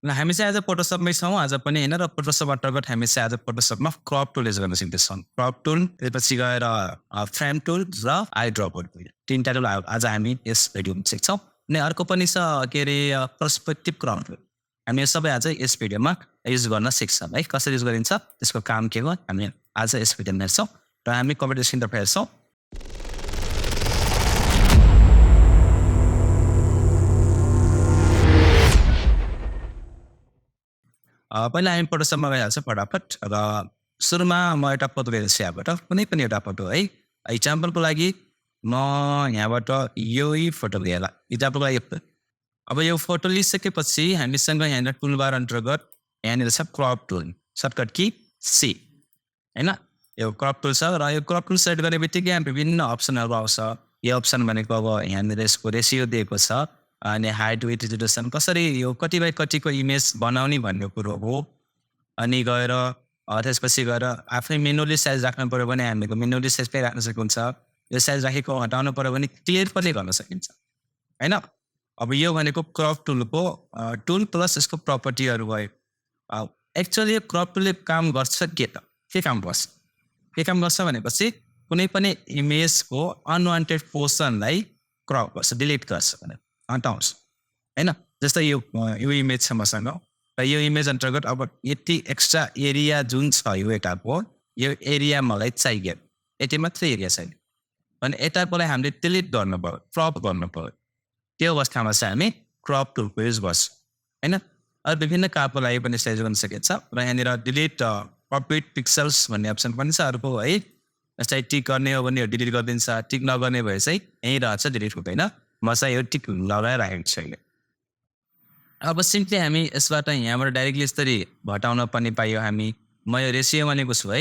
ल हामी चाहिँ आज फोटोसपमै छौँ आज पनि होइन र फोटोसप अन्तर्गत हामी चाहिँ आज फोटोसपमा क्रप टुल युज गर्न सिक्दैछौँ क्रप टुल त्यसपछि गएर फ्रेम टुल र आई ड्रप टुल तिनवटा टुल आज हामी यस भिडियोमा सिक्छौँ अनि अर्को पनि छ के अरे पर्सपेक्टिभ क्रप टुल हामी यो सबै आज यस भिडियोमा युज गर्न सिक्छौँ है कसरी युज गरिन्छ त्यसको काम के हो हामी आज यस भिडियोमा हेर्छौँ र हामी कम्प्युटर स्क्रिनतर्फ हेर्छौँ पहिला हामी फोटोसपमा गइहाल्छौँ फटाफट र सुरुमा म एउटा फोटो लिँदैछु यहाँबाट कुनै पनि एउटा फोटो है इक्जाम्पलको लागि म यहाँबाट यही फोटो लिएर इक्जाम्पलको लागि अब यो फोटो लिइसकेपछि हामीसँग यहाँनिर टुलबार अन्तर्गत यहाँनिर छ crop tool shortcut key C होइन यो क्रप टुल छ र यो क्रप टुल सेट गर्ने बित्तिकै यहाँ विभिन्न अप्सनहरू आउँछ यो अप्सन भनेको अब यहाँनिर यसको रेसियो दिएको छ अनि हाइट विथ रेजोल्युसन कसरी यो कति बाई कतिको इमेज बनाउने भन्ने कुरो हो अनि गएर त्यसपछि गएर आफै मेनुअली साइज राख्नु पऱ्यो भने हामीको मेनुअली साइज पनि राख्न सकिन्छ यो साइज राखेको हटाउनु पऱ्यो भने क्लियर पनि गर्न सकिन्छ होइन अब यो भनेको क्रप टुलको टुल प्लस यसको प्रपर्टीहरू भयो एक्चुअली यो क्रप टुलले काम गर्छ के काम गर्छ भनेपछि कुनै पनि इमेजको अनवान्टेड पोर्सनलाई क्रप गर्छ डिलिट गर्छ भनेर हटाउँछ होइन जस्तै यो इमेज छ मसँग र यो इमेज अन्तर्गत अब यति एक्स्ट्रा एरिया जुन छ यो यताको यो एरिया मलाई चाहियो यति मात्रै एरिया छैन अनि यताकोलाई हामीले डिलिट गर्नु पऱ्यो क्रप गर्नु पऱ्यो त्यो अवस्थामा चाहिँ हामी क्रप टुलको युज गर्छौँ होइन अरू विभिन्न कामको लागि पनि यसलाई युज गर्न सकिन्छ र यहाँनिर डिलिट कम्प्लिट पिक्सल्स भन्ने अप्सन पनि छ अर्को है यसलाई टिक गर्ने हो भने डिलिट गरिदिन्छ टिक नगर्ने भए चाहिँ यहीँ रहन्छ डिलिट हुँदैन म चाहिँ यो टिक लगाइराखेको छु अहिले अब सिम्पली हामी यसबाट यहाँबाट डाइरेक्टली यसरी घटाउन पनि पाइयो हामी म यो रेसियो भनेको छु है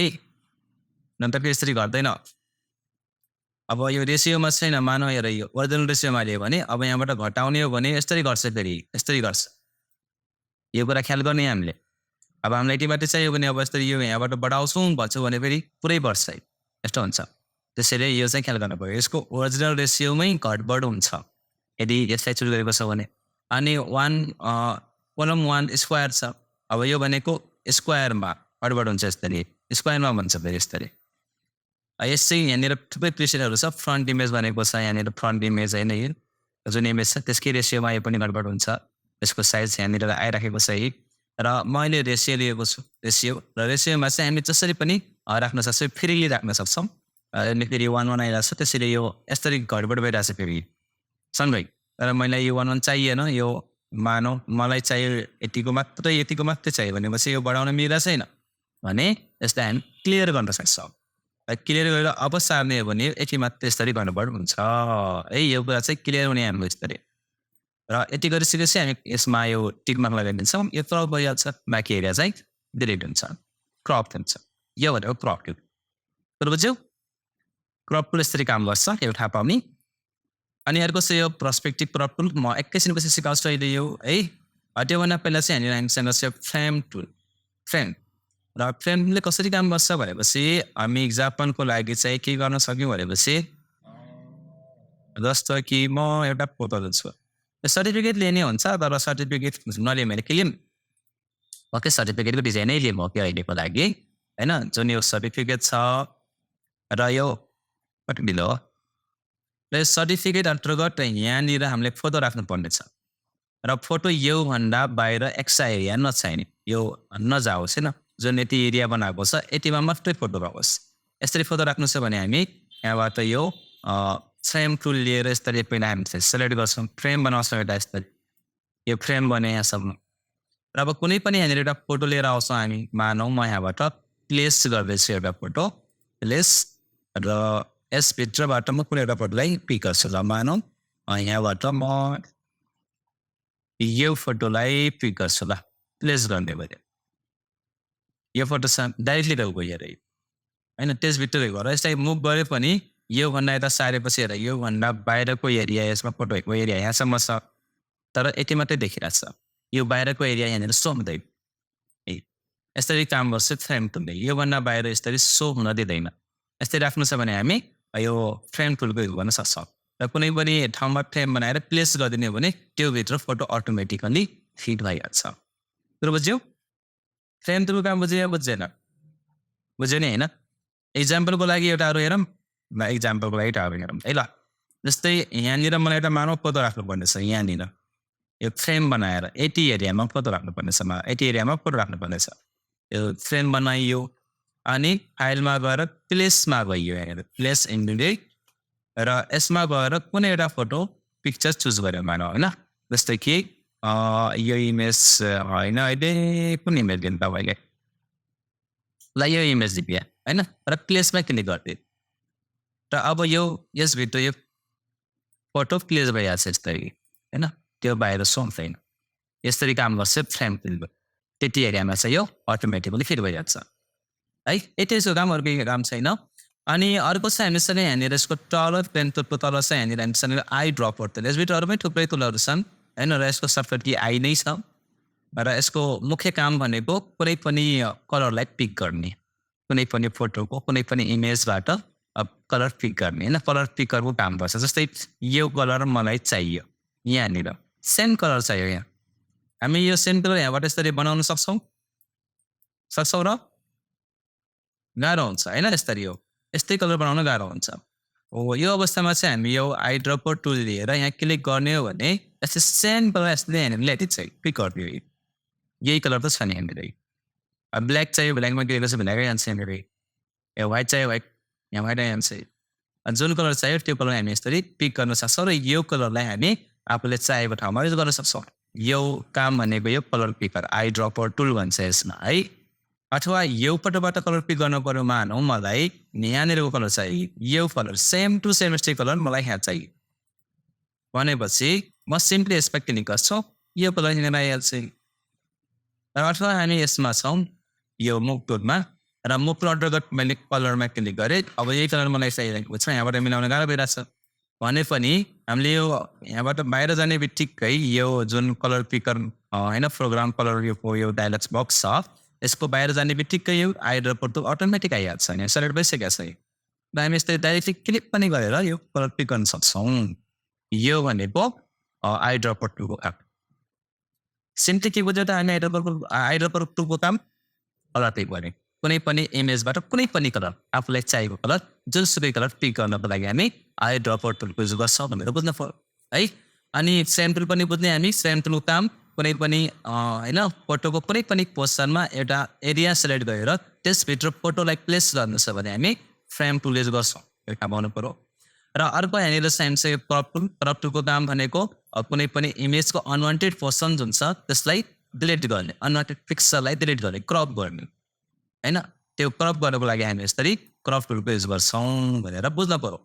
नत्र कि यसरी घट्दैन अब यो रेसियोमा छैन मानव हेर यो ओरिजिनल रेसियोमा लियो भने अब यहाँबाट घटाउने हो भने यस्तरी गर्छ फेरि यस्तरी गर्छ यो कुरा ख्याल गर्ने हामीले अब हामीलाई यति मात्रै चाहियो भने अब यस्तरी यो यहाँबाट बढाउँछौँ भन्छु भने फेरि पुरै बढ्छ यस्तो हुन्छ त्यसैले यो चाहिँ ख्याल गर्नु पऱ्यो यसको ओरिजिनल रेसियोमै घटबड हुन्छ यदि यसलाई चुज गरेको छ भने अनि 1 स्क्वायर छ अब यो भनेको स्क्वायरमा घटबड हुन्छ यसरी स्क्वायरमा भन्छ फेरि यसरी यसै यहाँनिर थुप्रै प्रिसेटहरू छ फ्रन्ट इमेज भनेको छ यहाँनिर फ्रन्ट इमेज होइन यो जुन इमेज छ त्यसकै रेसियोमा यो पनि गडबड हुन्छ यसको साइज यहाँनिर आइराखेको छ है र मैले रेसियो लिएको छु रेसियोमा चाहिँ हामी जसरी पनि राख्न सक्छौँ फ्रिली राख्न सक्छौँ फेरि 1 आइरहेको छ त्यसैले यो यसरी घटबड भइरहेको छ फेरि सँगै तर मलाई यो 1 चाहिएन यो मानौ मलाई चाहियो यतिको मात्रै चाहियो भनेपछि यो बढाउन मिलेको छैन भने यसलाई हामी क्लियर गर्न सक्छौँ क्लियर गरेर अब सार्ने हो भने यति मात्रै यसरी घटबड हुन्छ है यो कुरा चाहिँ क्लियर हुने हाम्रो यसरी र यति गरिसकेपछि हामी यसमा यो टिक मार्क लगाइदिन्छौँ यो क्रप भइहाल्छ बाँकी एरिया चाहिँ डिलिट हुन्छ क्रप हुन्छ यो भनेको क्रप टुल तर बुझ्यौ क्रप टुल यसरी काम गर्छ यो थाहा पाउने अनि अर्को चाहिँ यो पर्सपेक्टिभ क्रप टुल म एकैछिनपछि सिकाउँछु अहिले यो है त्योभन्दा पहिला चाहिँ हामीसँग छ फ्रेम टुल फ्रेम र फ्रेमले कसरी काम गर्छ भनेपछि हामी इक्जाम्पलको लागि चाहिँ के गर्न सक्यौँ भनेपछि जस्तो कि म एउटा फोटो लिन्छु सर्टिफिकेट लिने हुन्छ तर सर्टिफिकेट नलिएँ भने के लिउँ पक्कै सर्टिफिकेटको डिजाइनै लिएँ म कि अहिलेको लागि होइन जुन यो सर्टिफिकेट छ र यो कति ढिलो हो र सर्टिफिकेट अन्तर्गत यहाँनिर हामीले फोटो राख्नुपर्ने छ र फोटो योभन्दा बाहिर एक्स्ट्रा एरिया नचाहिने यो नजाओस् होइन जुन यति एरिया बनाएको छ यतिमा मात्रै फोटो राखोस् यसरी फोटो राख्नु छ भने हामी यहाँबाट यो फ्रेम टुल लिएर यसरी पहिला हामी सेलेक्ट गर्छौँ फ्रेम बनाउँछौँ एउटा यसरी यो फ्रेम बने यहाँसम्म र अब कुनै पनि यहाँनिर एउटा फोटो लिएर आउँछौँ हामी मानौँ म यहाँबाट प्लेस गर्दैछु एउटा फोटो प्लेस र यसभित्रबाट म कुनै एउटा फोटोलाई पिक गर्छु ल मानौँ यहाँबाट म यो फोटोलाई पिक गर्छु ल प्लेस गर्ने भयो यो फोटो डाइरेक्टली गएको हेर होइन त्यसभित्र गएर यसलाई मुभ गरे पनि योभन्दा यता सारेपछि हेर योभन्दा बाहिरको एरिया यसमा फोटोको एरिया यहाँसम्म छ तर यति मात्रै देखिरहेको छ यो बाहिरको एरिया यहाँनिर सो हुँदैन यसरी काम गर्छ फ्रेम टुलले योभन्दा बाहिर यसरी सो हुन दिँदैन यसरी राख्नु छ भने हामी यो फ्रेम टुलको युज गर्न सक्छौँ र कुनै पनि ठाउँमा फ्रेम बनाएर प्लेस गरिदिने हो भने त्यो भित्र फोटो अटोमेटिकली फिट भइहाल्छ कुरो बुझ्यौ? फ्रेम टुलको काम बुझ्यो या बुझेन? बुझ्यो नि होइन? इक्जाम्पलको लागि एउटा अरू हेरौँ ल इक्जाम्पलको लागि एउटा अरू हेरौँ है ल जस्तै यहाँनिर मलाई एउटा मानव फोटो राख्नुपर्ने छ यहाँनिर यो फ्रेम बनाएर यति एरियामा फोटो राख्नुपर्ने छ मलाई यति एरियामा फोटो राख्नुपर्ने छ यो फ्रेम बनाइयो अनि फाइलमा गएर प्लेसमा गइयो यहाँनिर प्लेस इन्डिडे र यसमा गएर कुनै एउटा फोटो पिक्चर चुज गऱ्यो मानव होइन जस्तै कि यो इमेज होइन अहिले कुन इमेज दिनु तपाईँले ल यो इमेज दियो होइन र प्लेसमा क्लिक गरिदियो र अब यो यसभित्र यो फोटो प्लेस भइहाल्छ यस्तरी होइन त्यो बाहिर सुहाउँदैन यसरी काम गर्छ फ्रेम फिल त्यति एरियामा चाहिँ यो अटोमेटिकली फिट भइहाल्छ है यति यसको काम अरू केही काम छैन अनि अर्को चाहिँ हामीसँग यहाँनिर यसको तल पेन टुलको तल चाहिँ यहाँनिर हामीसँग आई ड्रपर टुल यसभित्र अरूमै थुप्रै टुलहरू छन् होइन र यसको सर्टकट की आई नै छ र यसको मुख्य काम भनेको कुनै पनि कलरलाई पिक गर्ने कुनै पनि फोटोको कुनै पनि इमेजबाट कलर पिक गर्ने होइन कलर पिकरको काम गर्छ जस्तै यो कलर मलाई चाहियो यहाँनिर सेम कलर चाहियो यहाँ हामी यो सेम कलर यहाँबाट यसरी बनाउन सक्छौँ र गाह्रो हुन्छ होइन यसरी हो यस्तै कलर बनाउन गाह्रो हुन्छ हो यो अवस्थामा चाहिँ हामी यो आई ड्रपर टुल लिएर यहाँ क्लिक गर्ने हो भने यस्तै सेम कलर यसले यहाँनिर ल्याइदिन्छ क्लिक गरिदियो यही कलर त छ नि यहाँनिर ब्ल्याक चाहियो ब्ल्याकमा क्लिक गर्छ ब्ल्याकै जान्छ यहाँनिर ए व्हाइट चाहियो व्हाइट यहाँ व्हाइट आइहाल्छ जुन कलर चाहियो त्यो कलर हामी यसरी पिक गर्न सक्छौँ र यो कलरलाई हामी आफूले चाहेको ठाउँमा युज गर्न सक्छौँ यो काम भनेको यो कलर पिकर आई ड्रपर टुल भन्छ यसमा है अथवा यो फोटोबाट कलर पिक गर्नु पर्यो मानौँ मलाई यहाँनिरको कलर चाहियो यो कलर सेम टु सेम यस्तै कलर मलाई यहाँ चाहियो भनेपछि म सिम्पली यसमा क्लिक गर्छु यो कलर यहाँनिर आइहाल्छ र अथवा हामी यसमा छौँ यो मुभ टुलमा र मुभ अन्डरगत मैले कलरमा क्लिक गरेँ अब यही कलर मलाई चाहिरहेको छ यहाँबाट मिलाउन गाह्रो भइरहेछ भने पनि हामीले यो यहाँबाट बाहिर जाने बित्तिकै यो जुन कलर पिकर होइन प्रोग्राम कलर यो डायलग्स बक्स छ यसको बाहिर जाने बित्तिकै यो आई ड्रपर टुल अटोमेटिक आइहाल्छ होइन सेलेक्ट भइसकेको छ र हामी यस्तै डाइरेक्टली क्लिक पनि गरेर यो कलर पिक गर्न सक्छौँ यो भनेको आई ड्रपर टुलको काम सिम्पली के बुझ्यो त हामी आई ड्रपर टुलको काम कलर पिक गर्ने कुनै पनि इमेजबाट कुनै पनि कलर आफूलाई चाहिएको कलर जुनसुकै कलर पिक गर्नको लागि हामी आई ड्रपर टुलको युज गर्छौँ भनेर बुझ्नु पर्यो है अनि सेम टुल पनि बुझ्ने हामी सेम टुलको काम कुनै पनि होइन फोटोको कुनै पनि पोजिसनमा एउटा एरिया सेलेक्ट गरेर त्यसभित्र फोटोलाई प्लेस गर्नु छ भने हामी फ्रेम टुल युज गर्छौँ यो काम आउनु पर्यो र अर्को यहाँनिर चाहिँ क्रप टुलको काम भनेको कुनै पनि इमेजको अनवान्टेड पोर्सन जुन छ त्यसलाई डिलिट गर्ने अनवान्टेड पिक्चरलाई डिलिट गर्ने क्रप गर्ने होइन त्यो क्रप गर्नको लागि हामी यसरी क्रप टुलको युज गर्छौँ भनेर बुझ्नु पर्यो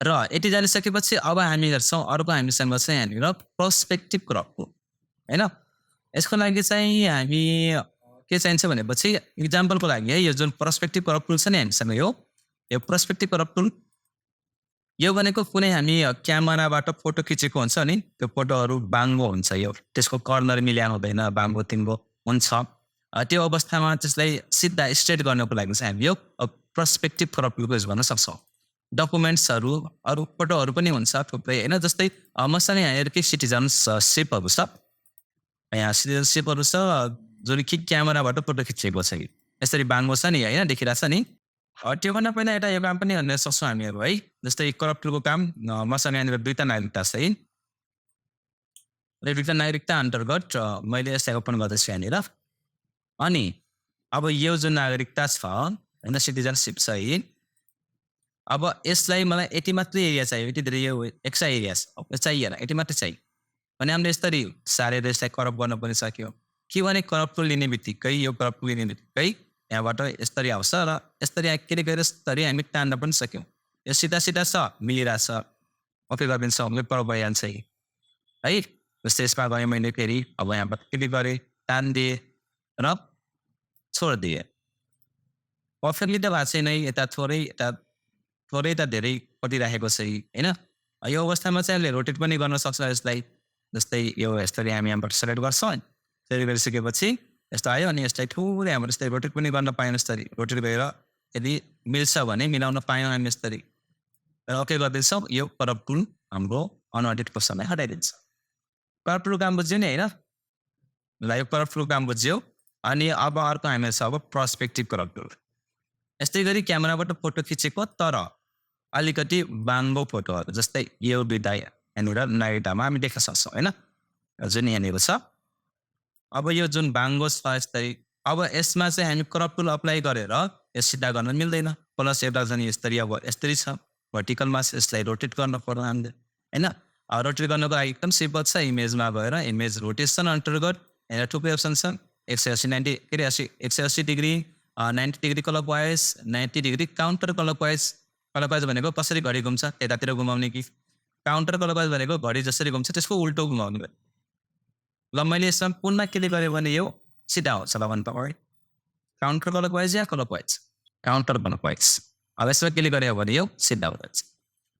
र यति जानिसकेपछि अब हामी हेर्छौँ अर्को हामीसँग चाहिँ यहाँनिर पर्सपेक्टिभ क्रपको होइन यसको लागि चाहिँ हामी के चाहिन्छ भनेपछि इक्जाम्पलको लागि है यो जुन पर्सपेक्टिभ क्रप टुल छ नि हामीसँग यो पर्सपेक्टिभ क्रप टुल यो भनेको कुनै हामी क्यामेराबाट फोटो खिचेको हुन्छ नि त्यो फोटोहरू बाङ्गो हुन्छ यो त्यसको कर्नर मिलाउनु हुँदैन बाङ्गो तिङ्गो हुन्छ त्यो अवस्थामा त्यसलाई सिधा स्ट्रेट गर्नको लागि चाहिँ हामी यो पर्सपेक्टिभ क्रप टुलको युज गर्न सक्छौँ डकुमेन्ट्सहरू अरू फोटोहरू पनि हुन्छ थुप्रै होइन जस्तै मसँग यहाँ केही सिटिजनसिपहरू छ यहाँ सिटिजनसिपहरू छ जुन कि क्यामेराबाट फोटो खिचेको छ कि यसरी बाङ्गो छ नि होइन देखिरहेको छ नि त्योभन्दा पहिला एउटा यो काम पनि गर्न सक्छौँ हामीहरू है जस्तै क्रप टुलको काम मसँग यहाँनिर दुईवटा नागरिकता छ है र दुईवटा नागरिकता अन्तर्गत मैले यसलाई ओपन गर्दैछु यहाँनिर अनि अब यो जुन नागरिकता छ होइन सिटिजनसिप छ है अब यसलाई मलाई यति मात्रै एरिया चाहियो यति धेरै यो एक्स्ट्रा एरिया चाहिएन यति मात्रै चाहियो भने हामीले यसरी सारेर यसलाई करप गर्न पनि सक्यो किनभने करप टुल लिने बित्तिकै यो करप टुल लिने बित्तिकै यहाँबाट यस्तरी आउँछ र यस्तरी के गरेर यस्तरी हामी तान्न पनि सक्यौँ यो सिधा सिधा छ मिलिरहेछ ओके गरिदिन्छ हामीले पर भइहाल्छ है जस्तै यसमा गएँ मैले फेरि अब यहाँबाट क्लिक गरेँ तानिदिएँ र छोडिदिएँ पर्फेक्टली त भएको छैन यता थोरै त धेरै कटिराखेको छ होइन यो अवस्थामा चाहिँ हामीले रोटेट पनि गर्न सक्छ यसलाई जस्तै यो यस्तरी हामी यहाँबाट सेलेक्ट गर्छौँ सेलेक्ट गरिसकेपछि यस्तो आयो अनि यसलाई थोरै हाम्रो यस्तरी रोटेट पनि गर्न पायौँ यस्तरी रोटेट गरेर यदि मिल्छ भने मिलाउन पायौँ हामी यस्तरी र ओके गरिदिन्छौँ यो करप टुल हाम्रो अनवान्टेड पोर्सनलाई हटाइदिन्छ करप टुल काम बुझ्यो नि होइन ल यो करप्ट टुल काम बुझ्यौ अनि अब अर्को हामीलाई छ अब पर्सपेक्टिभ करप्ट टुल यस्तै गरी क्यामेराबाट फोटो खिचेको तर अलिकति बाङ्गो फोटोहरू जस्तै यो दुईटा यहाँनिर नाइटामा हामी देख्न सक्छौँ होइन जुन यहाँनिर छ अब यो जुन बाङ्गो छ यस्तै अब यसमा चाहिँ हामी करप्ट टुल अप्लाई गरेर यो सिधा गर्न मिल्दैन प्लस एउटा झन् यस्तरी अब यस्तरी छ भर्टिकलमा यसलाई रोटेट गर्नु पर्यो हामीले होइन रोटेट गर्नको लागि एकदम सिम्पल छ इमेजमा गएर इमेज रोटेसन अन्तर्गत यहाँ थुप्रै अप्सन छ 180 degree 90 degree clockwise 90 degree counter clockwise भनेको कसरी घडी घुम्छ यतातिर घुमाउने कि काउन्टर क्लकवाइज भनेको घडी जसरी घुम्छ त्यसको उल्टो घुमाउने ल मैले यसमा पुनः क्लिक गरेँ भने यो सिधा हुन्छ ल भन्नु तपाईँ काउन्टर क्लकवाइज या क्लकवाइज काउन्टर क्लकवाइज अब यसमा क्लिक गऱ्यो भने यो सिधा हुँदछ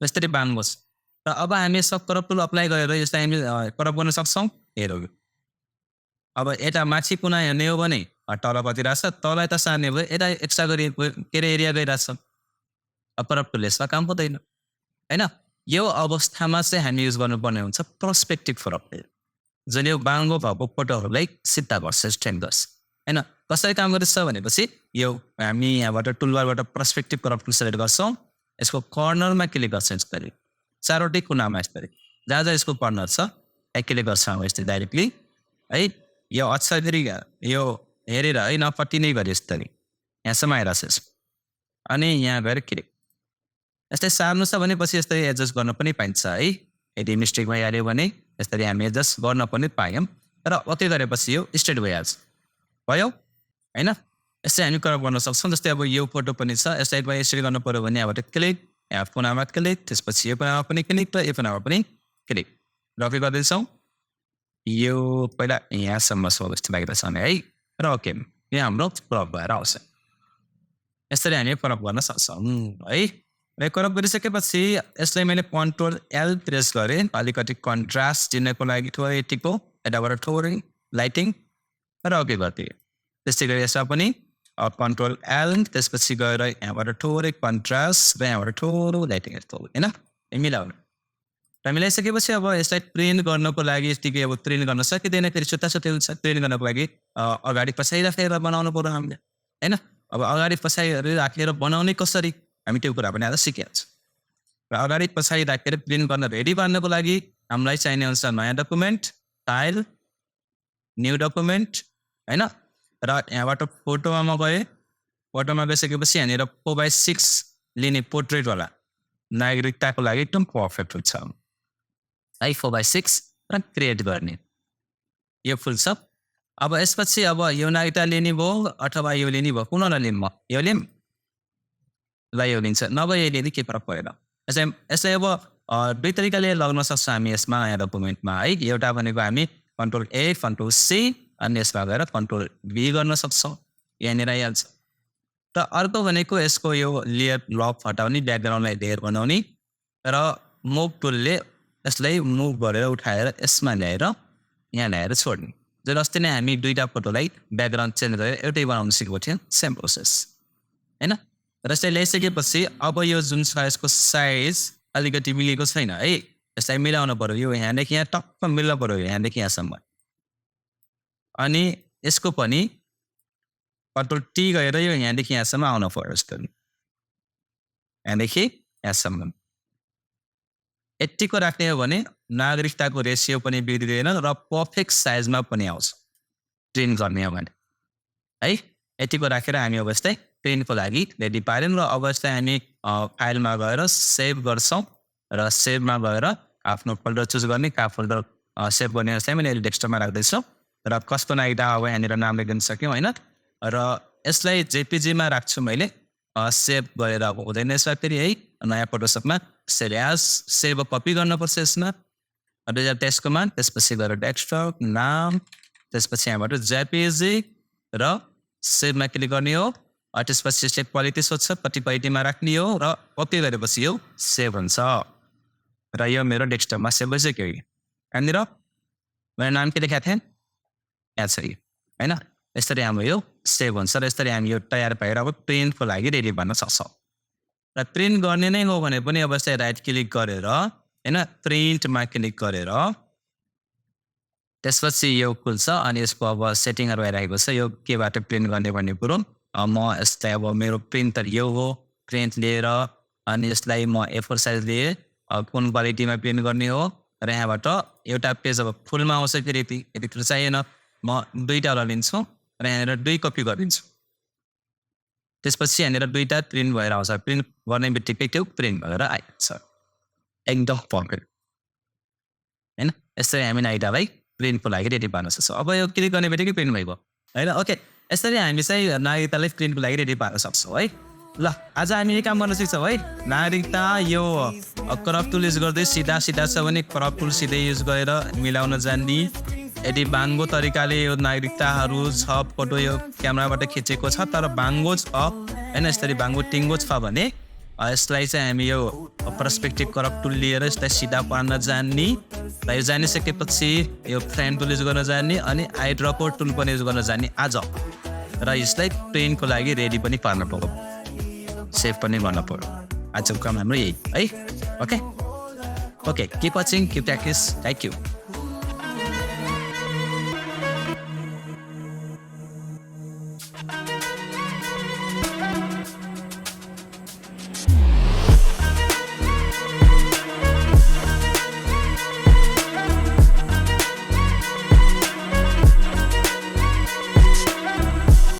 यसरी बाङ्गोस् र अब हामी सब करप्ट टुल अप्लाई गरेर यसलाई हामी करप्ट गर्न सक्छौँ हेरौँ अब यता माथि पुनः हेर्ने हो भने तलपट्टि रहेछ तल यता सार्ने भयो यता एक्स्ट्रा गरी के अरे एरिया गइरहेछ अब करप्ट टुल यसमा काम पर्दैन होइन यो अवस्थामा चाहिँ हामी युज गर्नुपर्ने हुन्छ पर्सपेक्टिभ करप्ट जुन यो बाङ्गो भएको फोटोहरूलाई सिधा गर्छ स्ट्रेन्ड गर्छ होइन कसरी काम गर्छ भनेपछि यो हामी यहाँबाट टुलबारबाट पर्सपेक्टिभ करप्ट टुल सेलेक्ट गर्छौँ यसको कर्नरमा क्लिक गर्छौँ यसरी चारवटै कुनामा यसरी जहाँ जहाँ यसको कर्नर छ यहाँ क्लिक गर्छौँ यस्तै डाइरेक्टली है यो अक्षरखेरि यो हेरेर है नपट्टि नै गऱ्यो यसरी यहाँसम्म आइरहेछ यसको अनि यहाँ गएर क्लिक यस्तै सार्नु छ भने पछि यस्तै एडजस्ट गर्न पनि पाइन्छ है यदि मिस्टेक भइहाल्यो भने यसरी हामी एडजस्ट गर्न पनि पायौँ र ओके गरेपछि यो स्ट्रेट भइहाल्छ भयो होइन यसरी हामी करप्ट गर्न सक्छौँ जस्तै अब यो फोटो पनि छ यसलाई यसरी गर्नु पऱ्यो भने यहाँबाट क्लिक यहाँ कुनामा क्लिक त्यसपछि यो कुनामा पनि क्लिक र यो कुनामा पनि क्लिक र के गर्दैछौँ यो पहिला यहाँसम्म छ जस्तो लागिरहेछ भने है र ओके यो हाम्रो करप्ट भएर आउँछ यसरी हामी करप्ट गर्न सक्छौँ है र करप्ट गरिसकेपछि यसलाई मैले कन्ट्रोल एल प्रेस गरेँ अलिकति कन्ट्रास्ट दिनको लागि थोरै टिको यताबाट थोरै लाइटिङ र ओके गरिदिएँ त्यस्तै गरी यसमा पनि कन्ट्रोल एल त्यसपछि गएर यहाँबाट थोरै कन्ट्रास्ट र यहाँबाट थोरै लाइटिङ यस्तो होइन मिलाउनु र मिलाइसकेपछि अब यसलाई प्रिन्ट गर्नको लागि यतिकै अब प्रिन्ट गर्न सकिँदैन फेरि छुट्टा छुट्टै हुन्छ प्रिन्ट गर्नको लागि अगाडि पछाडि राखेर बनाउनु पर्यो हामीले होइन अब अगाडि पछाडि राखेर बनाउने कसरी हामी त्यो कुरा पनि आज सिकिहाल्छौँ र अगाडि पछाडि राखेर प्रिन्ट गर्न रेडी पार्नको लागि हामीलाई चाहिने अनुसार नयाँ डकुमेन्ट फाइल न्यू डकुमेन्ट होइन र यहाँबाट फोटोमा म गएँ फोटोमा गइसकेपछि यहाँनिर 4:6 लिने पोर्ट्रेटवाला नागरिकताको लागि एकदम पर्फेक्ट हुन्छ है 4:6 र क्रिएट गर्ने यो फुल छ अब यसपछि अब यो नागरिकता लिने भयो अथवा यो लिने भयो कुन लिने म यो लिम ल यो लिन्छ नभए यो लिने के फरक परेन यसलाई अब दुई तरिकाले लग्न सक्छौँ हामी यसमा यहाँ डकुमेन्टमा है एउटा भनेको हामी कन्ट्रोल ए कन्ट्रोल सी अनि यसमा गएर कन्ट्रोल भी गर्न सक्छौँ यहाँनिर आइहाल्छ र अर्को भनेको यसको यो लेयर लक हटाउने ब्याकग्राउन्डलाई लेयर बनाउने र मुभ टुलले यसलाई मुभ गरेर उठाएर यसमा ल्याएर यहाँ ल्याएर छोड्ने जुन अस्ति नै हामी दुईवटा फोटोलाई ब्याकग्राउन्ड चेन्ज गरेर एउटै बनाउनु सिकेको थियौँ सेम प्रोसेस होइन र यसलाई ल्याइसकेपछि अब यो जुन छ यसको साइज अलिकति मिलेको छैन है यसलाई मिलाउनु पऱ्यो यो यहाँदेखि यहाँ टक्क मिल्नु पऱ्यो यहाँदेखि यहाँसम्म अनि यसको पनि कन्ट्रोल टी गएर यो यहाँदेखि यहाँसम्म आउनु पऱ्यो यस्तो यहाँदेखि यहाँसम्म यतिको राख्ने हो भने नागरिकताको रेसियो पनि बिग्रिँदैन र पर्फेक्ट साइजमा पनि आउँछ प्रिन्ट गर्ने हो भने है यतिको राखेर हामी अब यस्तै प्रिन्टको लागि रेडी पार्यौँ र अब यस्तै हामी फाइलमा गएर सेभ गर्छौँ र सेभमा गएर आफ्नो फोल्डर चुज गर्ने कहाँ फोल्डर सेभ गर्ने जस्तै मैले अहिले डेस्कटपमा राख्दैछु र कस्तो नागरिकता अब यहाँनिर नाम लेखिन सक्यौँ होइन र यसलाई जेपिजीमा राख्छु मैले सेभ गरेर अब हुँदैन यसमा फेरि है नयाँ फोटोसपमा सेभ कपी गर्नुपर्छ यसमा 2023 मा त्यसपछि गएर डेस्कटप नाम त्यसपछि यहाँबाट जेपिजी र सेभमा क्लिक गर्ने हो त्यसपछि यसले क्वालिटी सोध्छ कति क्वालिटीमा राख्ने हो र ओके गरेपछि यो सेभ हुन्छ र यो मेरो डेस्कटपमा सेभ भइसक्यो यहाँनिर मैले नाम के लेखाएको थिएँ यहाँ छ होइन यसरी हाम्रो यो सेभ हुन्छ र यसरी हामी यो तयार पाएर अब प्रिन्टको लागि रेडी भन्न सक्छौँ र प्रिन्ट गर्ने नै हो भने पनि अब यसलाई राइट क्लिक गरेर होइन प्रिन्टमा क्लिक गरेर त्यसपछि यो खुल्छ अनि यसको अब सेटिङहरू आइरहेको छ यो केबाट प्रिन्ट गर्ने भन्ने कुरो म यसलाई अब मेरो प्रिन्टर यो हो प्रिन्ट लिएर अनि यसलाई म A4 साइज लिएँ कुन क्वालिटीमा प्रिन्ट गर्ने हो र यहाँबाट एउटा पेज अब फुलमा आउँछ फेरि यति चाहिएन म 2वटा लिन्छु र यहाँनिर 2 कपी गरिदिन्छु त्यसपछि यहाँनिर 2वटा प्रिन्ट भएर आउँछ प्रिन्ट गर्ने बित्तिकै त्यो प्रिन्ट भएर आइहाल्छ एकदम पर्फेक्ट हैन यसरी हामी नाइटालाई प्रिन्टको लागि रेडी पार्न सक्छौँ अब यो क्लिक गर्ने बित्तिकै प्रिन्ट भइगयो हैन ओके यसरी हामी चाहिँ नागरिकतालाई प्रिन्टको लागि रेडी पार्न सक्छौँ है ल आज हामी यो काम गर्न सिक्छौँ है नागरिकता यो क्रप टुल युज गर्दै सिधा छ भने क्रप टुल सिधै युज गरेर मिलाउन जान्ने यदि बाङ्गो तरिकाले यो नागरिकताहरू छ फोटो यो क्यामेराबाट खिचेको छ तर बाङ्गो छ हैन यसरी बाङ्गो टिङ्गो छ भने यसलाई चाहिँ हामी यो पर्सपेक्टिभ क्रप टुल लिएर यसलाई सिधा पार्न जान्ने र यो जानिसकेपछि यो फ्रेम टुल युज गर्न जान्ने अनि आई ड्रपर टुल पनि युज गर्न जान्ने आज र यसलाई प्रिन्टको लागि रेडी पनि पार्न पर्यो सेभ पनि गर्न पर्यो आजको काम हाम्रो यही है okay keep watching keep practice thank you